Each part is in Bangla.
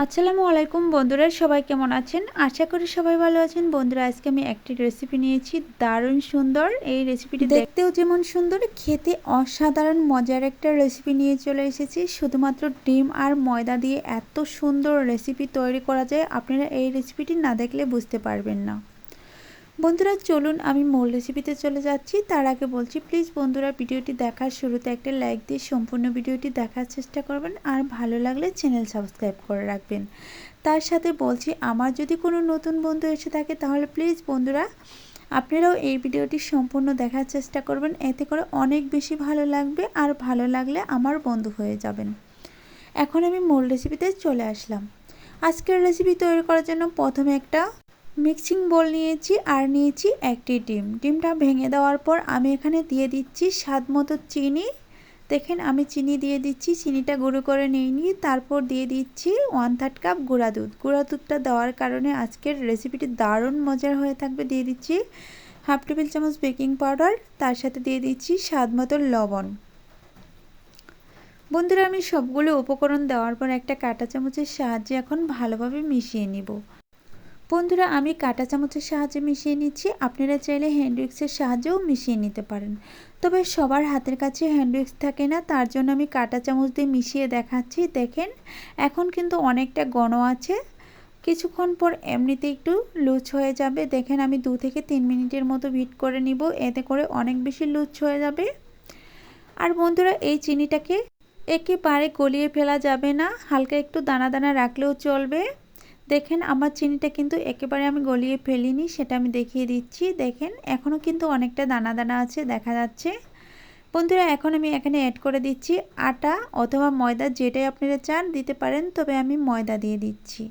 আসসালামু আলাইকুম বন্ধুরা, সবাই কেমন আছেন? আশা করি সবাই ভালো আছেন। বন্ধুরা, আজকে আমি একটি রেসিপি নিয়েছি, দারুণ সুন্দর। এই রেসিপিটি দেখতেও যেমন সুন্দর, খেতে অসাধারণ মজার একটা রেসিপি নিয়ে চলে এসেছি। শুধুমাত্র ডিম আর ময়দা দিয়ে এত সুন্দর রেসিপি তৈরি করা যায়, আপনারা এই রেসিপিটি না দেখলে বুঝতে পারবেন না। বন্ধুরা চলুন আমি মূল রেসিপিতে চলে যাচ্ছি। তার আগে বলছি, প্লিজ বন্ধুরা ভিডিওটি দেখার শুরুতে একটা লাইক দিয়ে সম্পূর্ণ ভিডিওটি দেখার চেষ্টা করবেন, আর ভালো লাগলে চ্যানেল সাবস্ক্রাইব করে রাখবেন। তার সাথে বলছি, আমার যদি কোনো নতুন বন্ধু এসে থাকে তাহলে প্লিজ বন্ধুরা আপনারাও এই ভিডিওটি সম্পূর্ণ দেখার চেষ্টা করবেন, এতে করে অনেক বেশি ভালো লাগবে, আর ভালো লাগলে আমার বন্ধু হয়ে যাবেন। এখন আমি মূল রেসিপিতে চলে আসলাম। আজকের রেসিপি তৈরি করার জন্য প্রথমে একটা মিক্সিং বোল নিয়েছি, আর নিয়েছি একটি ডিমটা ভেঙে দেওয়ার পর আমি এখানে দিয়ে দিচ্ছি স্বাদ মতো চিনি। দেখেন আমি চিনি দিয়ে দিচ্ছি, চিনিটা গুঁড়ো করে নিইনি। তারপর দিয়ে দিচ্ছি 1/3 কাপ গুঁড়া দুধটা দেওয়ার কারণে আজকের রেসিপিটি দারুণ মজার হয়ে থাকবে। দিয়ে দিচ্ছি 1/2 টেবিল চামচ বেকিং পাউডার, তার সাথে দিয়ে দিচ্ছি স্বাদ মতো লবণ। বন্ধুরা, আমি সবগুলো উপকরণ দেওয়ার পর একটা কাঁটা চামচের সাহায্যে এখন ভালোভাবে মিশিয়ে নিব। বন্ধুরা, আমি কাঁটা চামচের সাহায্যে মিশিয়ে নিচ্ছি, আপনারা চাইলে হ্যান্ড উইক্সের সাহায্যেও মিশিয়ে নিতে পারেন। তবে সবার হাতের কাছে হ্যান্ড উইক্স থাকে না, তার জন্য আমি কাঁটা চামচ দিয়ে মিশিয়ে দেখাচ্ছি। দেখেন এখন কিন্তু অনেকটা ঘন আছে, কিছুক্ষণ পর এমনিতে একটু লুজ হয়ে যাবে। দেখেন আমি 2 থেকে 3 মিনিটের মতো বিট করে নিব, এতে করে অনেক বেশি লুজ হয়ে যাবে। আর বন্ধুরা, এই চিনিটাকে একেবারে গলিয়ে ফেলা যাবে না, হালকা একটু দানা দানা রাখলেও চলবে। দেখেন আমার চিনিটা কিন্তু একেবারে আমি গলিয়ে ফেলিনি, সেটা আমি দেখিয়ে দিচ্ছি। দেখেন এখনও কিন্তু অনেকটা দানা দানা আছে, দেখা যাচ্ছে। বন্ধুরা, এখন আমি এখানে অ্যাড করে দিচ্ছি আটা অথবা ময়দা, যেটাই আপনারা চান দিতে পারেন, তবে আমি ময়দা দিয়ে দিচ্ছি।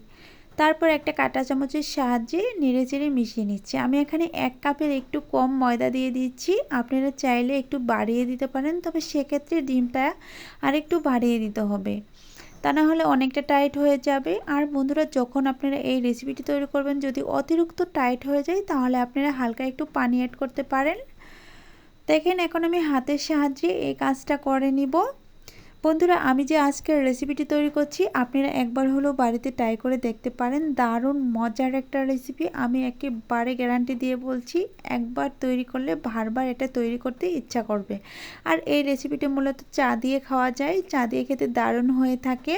তারপর একটা কাঁটা চামচের সাহায্যে নেড়ে চেড়ে মিশিয়ে নিচ্ছি। আমি এখানে 1 কাপের একটু কম ময়দা দিয়ে দিচ্ছি, আপনারা চাইলে একটু বাড়িয়ে দিতে পারেন, তবে সেক্ষেত্রে ডিমটা আর একটু বাড়িয়ে দিতে হবে, তা না হলে অনেকটা টাইট হয়ে যাবে। আর বন্ধুরা, যখন আপনারা এই রেসিপিটি তৈরি করবেন যদি অতিরিক্ত টাইট হয়ে যায় তাহলে আপনারা হালকা একটু পানি অ্যাড করতে পারেন। দেখেন এখন আমি হাতের সাহায্যে এই কাজটা করে নিব। বন্ধুরা, আমি যে আজকের রেসিপিটি তৈরি করছি আপনারা একবার হলেও বাড়িতে ট্রাই করে দেখতে পারেন, দারুণ মজার একটা রেসিপি। আমি একেবারে গ্যারান্টি দিয়ে বলছি, একবার তৈরি করলে বারবার এটা তৈরি করতে ইচ্ছা করবে। আর এই রেসিপিটি মূলত চা দিয়ে খাওয়া যায়, চা দিয়ে খেতে দারুণ হয়ে থাকে।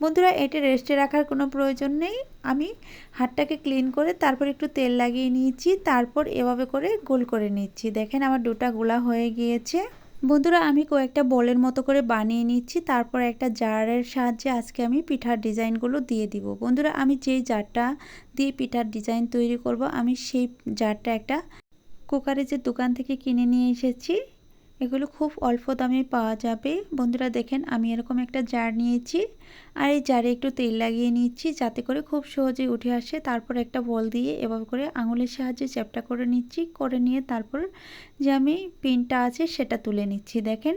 বন্ধুরা, এটা রেস্টে রাখার কোনো প্রয়োজন নেই। আমি হাতটাকে ক্লিন করে তারপর একটু তেল লাগিয়ে নিয়েছি, তারপর এভাবে করে গোল করে নিচ্ছি। দেখেন আমার ডোটা গোলা হয়ে গিয়েছে। বন্ধুরা, আমি কয়েকটা বলের মতো করে বানিয়ে নিচ্ছি, তারপর একটা জারের সাহায্যে আজকে আমি পিঠার ডিজাইনগুলো দিয়ে দিব। বন্ধুরা, আমি যেই জারটা দিয়ে পিঠার ডিজাইন তৈরি করব, আমি সেই জারটা একটা কুকারে যে দোকান থেকে কিনে নিয়ে এসেছি, এগুলো খুব অল্প দামে পাওয়া যাবে। বন্ধুরা দেখেন আমি এরকম একটা জার নিয়েছি, আর এই জারে একটু তেল লাগিয়ে নিচ্ছি যাতে করে খুব সহজেই উঠে আসে। তারপর একটা বল দিয়ে এভাবে করে আঙুলের সাহায্যে চ্যাপটা করে নিচ্ছি, করে নিয়ে তারপর যে আমি পিনটা আছে সেটা তুলে নিচ্ছি। দেখেন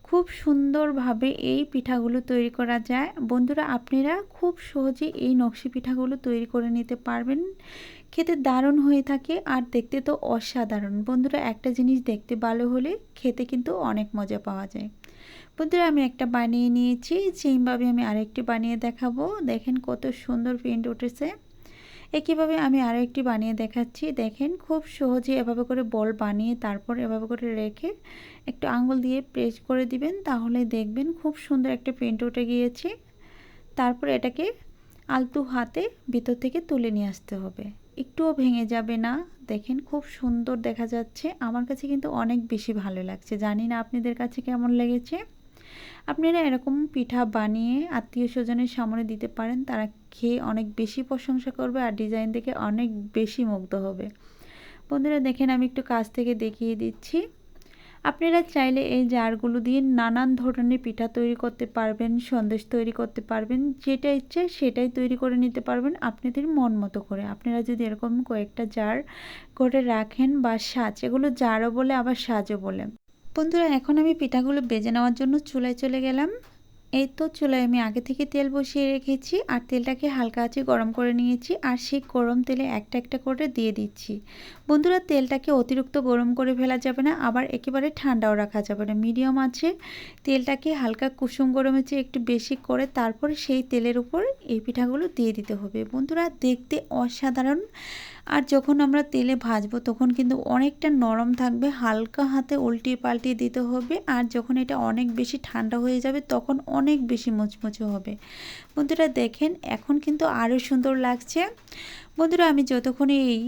খুব সুন্দরভাবে এই পিঠাগুলো তৈরি করা যায়। বন্ধুরা, আপনারা খুব সহজে এই নকশি পিঠাগুলো তৈরি করে নিতে পারবেন, খেতে দারুণ হয়ে থাকে আর দেখতে তো অসাধারণ। বন্ধুরা, একটা জিনিস দেখতে ভালো হলে খেতে কিন্তু অনেক মজা পাওয়া যায়। বন্ধুরা, আমি একটা বানিয়ে নিয়েছি, সেইভাবে আমি আরেকটি বানিয়ে দেখাবো। দেখেন কত সুন্দর প্রিন্ট উঠেছে। একইভাবে আমি আরও একটি বানিয়ে দেখাচ্ছি। দেখেন খুব সহজে এভাবে করে বল বানিয়ে তারপর এভাবে করে রেখে একটু আঙুল দিয়ে প্রেস করে দিবেন, তাহলে দেখবেন খুব সুন্দর একটা প্রিন্ট উঠে গিয়েছে। তারপর এটাকে আলতু হাতে ভিতর থেকে তুলে নিয়ে আসতে হবে, একটুও ভেঙে যাবে না। দেখেন খুব সুন্দর দেখা যাচ্ছে, আমার কাছে কিন্তু অনেক বেশি ভালো লাগছে। জানি না আপনাদের কাছে কেমন লেগেছে। আপনারা এরকম পিঠা বানিয়ে আত্মীয় স্বজনের সামনে দিতে পারেন, তারা খেয়ে অনেক বেশি প্রশংসা করবে আর ডিজাইন দেখে অনেক বেশি মুগ্ধ হবে। বন্ধুরা দেখেন আমি একটু কাছ থেকে দেখিয়ে দিচ্ছি। আপনারা চাইলে এই জারগুলো দিয়ে নানান ধরনের পিঠা তৈরি করতে পারবেন, সন্দেশ তৈরি করতে পারবেন, যেটা ইচ্ছে সেটাই তৈরি করে নিতে পারবেন আপনাদের মন মতো করে। আপনারা যদি এরকম কয়েকটা জার করে রাখেন বা সাজ, এগুলো জারও বলে আবার সাজও বলে। বন্ধুরা, এখন আমি পিঠাগুলো ভেজে নেওয়ার জন্য চুলায় চলে গেলাম। এই তো চুলায় আমি আগে থেকে তেল বসিয়ে রেখেছি আর তেলটাকে হালকা আঁচে গরম করে নিয়েছি আর সেই গরম তেলে একটা একটা করে দিয়ে দিচ্ছি। বন্ধুরা, তেলটাকে অতিরিক্ত গরম করে ফেলা যাবে না, আবার একেবারে ঠান্ডাও রাখা যাবে না। মিডিয়াম আছে তেলটাকে হালকা কুসুম গরমের চেয়ে একটু বেশি করে তারপরে সেই তেলের উপর এই পিঠাগুলো দিয়ে দিতে হবে। বন্ধুরা, দেখতে অসাধারণ, আর যখন আমরা তেলে ভাজবো তখন কিন্তু অনেকটা নরম থাকবে, হালকা হাতে উল্টিয়ে পাল্টিয়ে দিতে হবে। আর যখন এটা অনেক বেশি ঠান্ডা হয়ে যাবে তখন অনেক বেশি মুচমুচে হবে। বন্ধুরা দেখেন, এখন কিন্তু আরও সুন্দর লাগছে। বন্ধুরা, আমি যতক্ষণে এই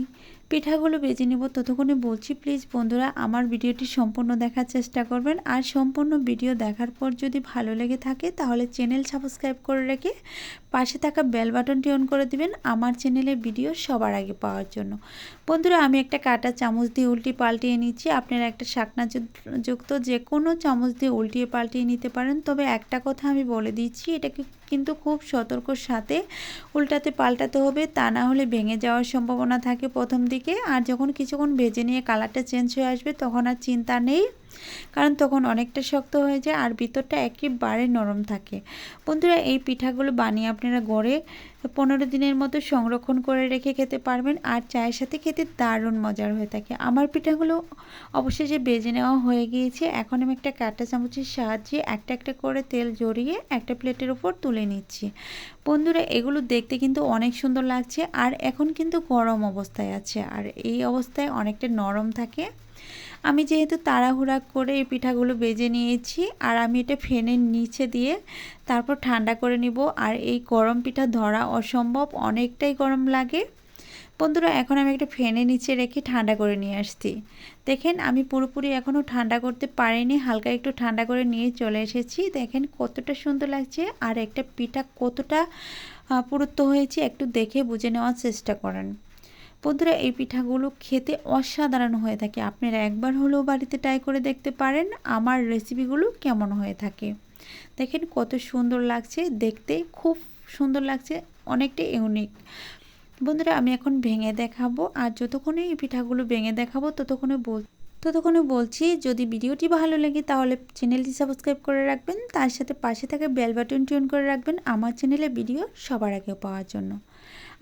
পিঠাগুলো বেজে নেব ততক্ষণে বলছি, প্লিজ বন্ধুরা আমার ভিডিওটি সম্পূর্ণ দেখার চেষ্টা করবেন। আর সম্পূর্ণ ভিডিও দেখার পর যদি ভালো লেগে থাকে তাহলে চ্যানেল সাবস্ক্রাইব করে রেখে পাশে থাকা বেল বাটনটি অন করে দিবেন আমার চ্যানেলের ভিডিও সবার আগে পাওয়ার জন্য। বন্ধুরা, আমি একটা কাঁটা চামচ দিয়ে উল্টি পাল্টিয়ে নিচ্ছি। আপনারা একটা শাকনা যুক্ত যে কোনো চামচ দিয়ে উল্টিয়ে পাল্টিয়ে নিতে পারেন। তবে একটা কথা আমি বলে দিচ্ছি, এটাকে কিন্তু খুব সতর্কর সাথে উল্টাতে পাল্টাতে হবে, তা না হলে ভেঙে যাওয়ার সম্ভাবনা থাকে প্রথম দিকে। আর যখন কিছুক্ষণ ভেজে নিয়ে কালারটা চেঞ্জ হয়ে আসবে তখন আর চিন্তা নেই, কারণ তখন অনেকটা শক্ত হয়ে যায় আর ভিতরটা একেবারে নরম থাকে। বন্ধুরা, এই পিঠাগুলো বানিয়ে আপনারা ঘরে 15 দিনের মতো সংরক্ষণ করে রেখে খেতে পারবেন, আর চায়ের সাথে খেতে দারুণ মজার হয়ে থাকে। আমার পিঠাগুলো অবশেষে বেজে নেওয়া হয়ে গিয়েছে। এখন আমি একটা কাঁটা চামচের সাহায্যে একটা একটা করে তেল জড়িয়ে একটা প্লেটের উপর তুলে নিচ্ছি। বন্ধুরা, এগুলো দেখতে কিন্তু অনেক সুন্দর লাগছে, আর এখন কিন্তু গরম অবস্থায় আছে, আর এই অবস্থায় অনেকটা নরম থাকে। আমি যেহেতু তাড়াহুড়া করে এই পিঠাগুলো বেজে নিয়েছি, আর আমি এটা ফ্যানের নিচে দিয়ে তারপর ঠান্ডা করে নিব। আর এই গরম পিঠা ধরা অসম্ভব, অনেকটাই গরম লাগে। বন্ধুরা, এখন আমি একটা ফ্যানের নিচে রেখে ঠান্ডা করে নিয়ে আসছি। দেখেন, আমি পুরোপুরি এখনও ঠান্ডা করতে পারিনি, হালকা একটু ঠান্ডা করে নিয়ে চলে এসেছি। দেখেন কতটা সুন্দর লাগছে, আর একটা পিঠা কতটা পুরুত্ব হয়েছে একটু দেখে বুঝে নেওয়ার চেষ্টা করেন। বন্ধুরা, এই পিঠাগুলো খেতে অসাধারণ হয়ে থাকে। আপনারা একবার হলেও বাড়িতে ট্রাই করে দেখতে পারেন আমার রেসিপিগুলো কেমন হয়ে থাকে। দেখেন কত সুন্দর লাগছে, দেখতে খুব সুন্দর লাগছে, অনেকটা ইউনিক। বন্ধুরা, আমি এখন ভেঙে দেখাবো, আর যতক্ষণে এই পিঠাগুলো ভেঙে দেখাবো ততক্ষণে বলছি, যদি ভিডিওটি ভালো লাগে তাহলে চ্যানেলটি সাবস্ক্রাইব করে রাখবেন, তার সাথে পাশে থাকা বেল বাটনটি অন করে রাখবেন আমার চ্যানেলে ভিডিও সবার আগে পাওয়ার জন্য।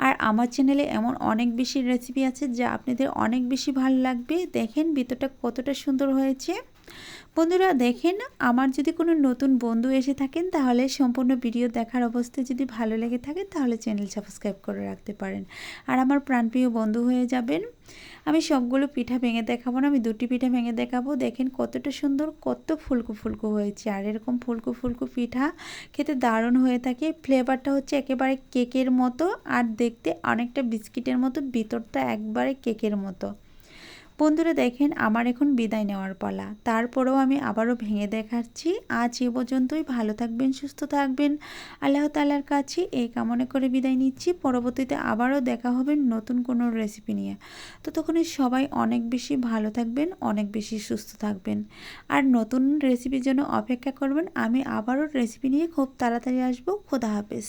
আর আমার চ্যানেলে এমন অনেক বেশি রেসিপি আছে যা আপনাদের অনেক বেশি ভালো লাগবে। দেখেন ভিতরটা কতটা সুন্দর হয়েছে। বন্ধুরা দেখেন, আমার যদি কোনো নতুন বন্ধু এসে থাকেন তাহলে সম্পূর্ণ ভিডিও দেখার অবস্থায় যদি ভালো লেগে থাকে তাহলে চ্যানেল সাবস্ক্রাইব করে রাখতে পারেন, আর আমার প্রাণপ্রিয় বন্ধু হয়ে যাবেন। আমি সবগুলো পিঠা ভেঙে দেখাবো না, আমি দুটি পিঠা ভেঙে দেখাবো। দেখেন কতটা সুন্দর, কত ফুলকো ফুলকো হয়েছে, আর এরকম ফুলকো ফুলকো পিঠা খেতে দারুণ হয়ে থাকে। ফ্লেভারটা হচ্ছে একেবারে কেকের মতো, আর দেখতে অনেকটা বিস্কিটের মতো, ভিতরটা একবারে কেকের মতো। বন্ধুরা দেখেন, আমার এখন বিদায় নেওয়ার পালা, তারপরেও আমি আবারও ভেঙে দেখাচ্ছি। আজ এ পর্যন্তই, ভালো থাকবেন, সুস্থ থাকবেন, আল্লাহ তাআলার কাছে এই কামনা করে বিদায় নিচ্ছি। পরবর্তীতে আবারও দেখা হবে নতুন কোনো রেসিপি নিয়ে। ততক্ষণে সবাই অনেক বেশি ভালো থাকবেন, অনেক বেশি সুস্থ থাকবেন, আর নতুন রেসিপির জন্য অপেক্ষা করবেন। আমি আবারও রেসিপি নিয়ে খুব তাড়াতাড়ি আসবো। খোদা হাফেজ।